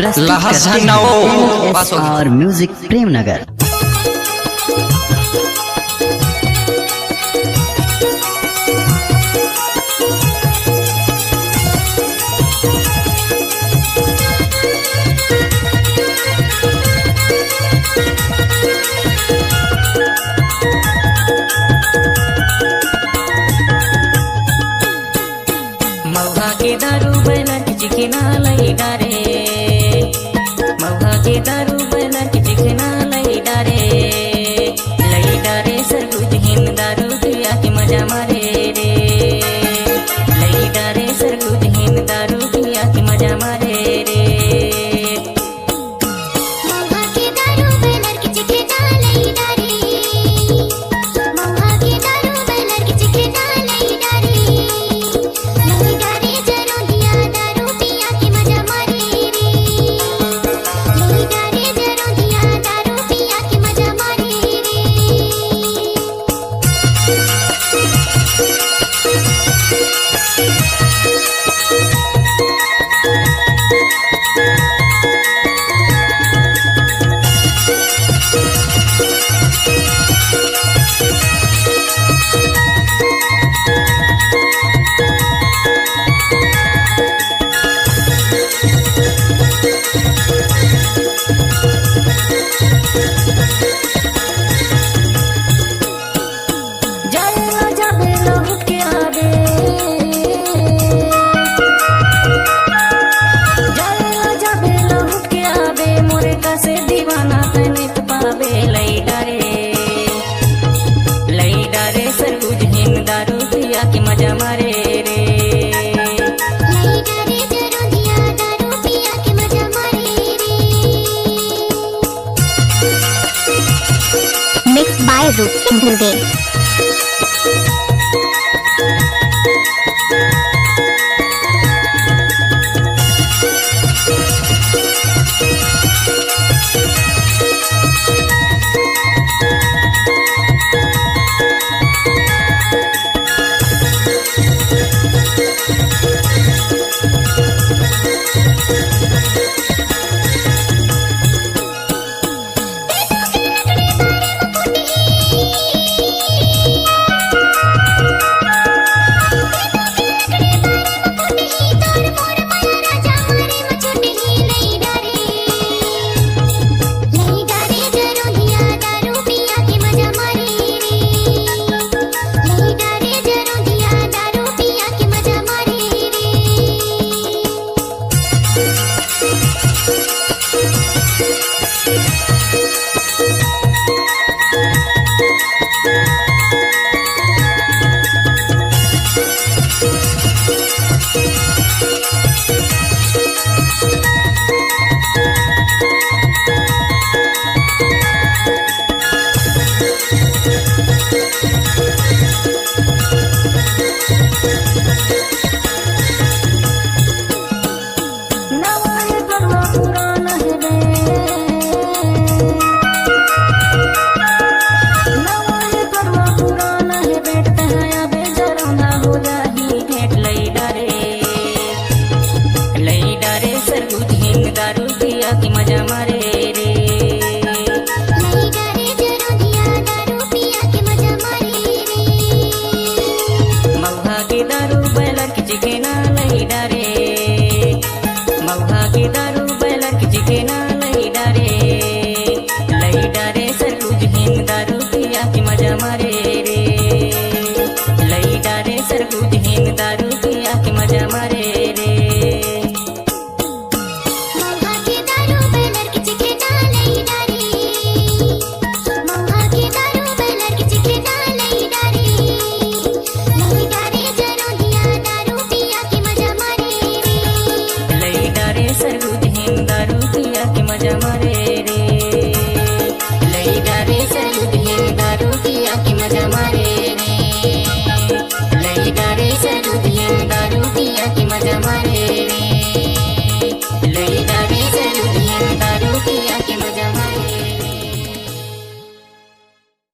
प्रस्तुत और म्यूजिक प्रेमनगर। मौहा के दारू बैला चिकना लई डारे, मौहा के दारू बैला चिकना लई डारे सरगुज हिन दारू पिया के मजा मारे रे, लई डारे सरगुज हिन दारू पिया के मजा मारे रे। मौहा के दारू बैला चिकना लई डारे, मौहा के दारू बैला चिकना लई डारे, लई डारे जरो दिया दारू पिया के मजा मारे रे, लई डारे जरो दिया दारू पिया के मजा मारे रे। जाएला जाबे लहुट के आबे, जाएला जाबे लहुट के आबे, मोरे का से दीवाना तने पावे। लई डारे सरगुज हिन दारू पिया के मजा मारे रे, लई डारे जरो दिया दारू पिया के मजा मारे रे। Mixed by Root Single नवाए करवा पुराना है बे, नवाए करवा पुराना है बैठते हैं अबे जरौंदा हो जाही भेंट। लई डारे सरगुज हिन दारू पिया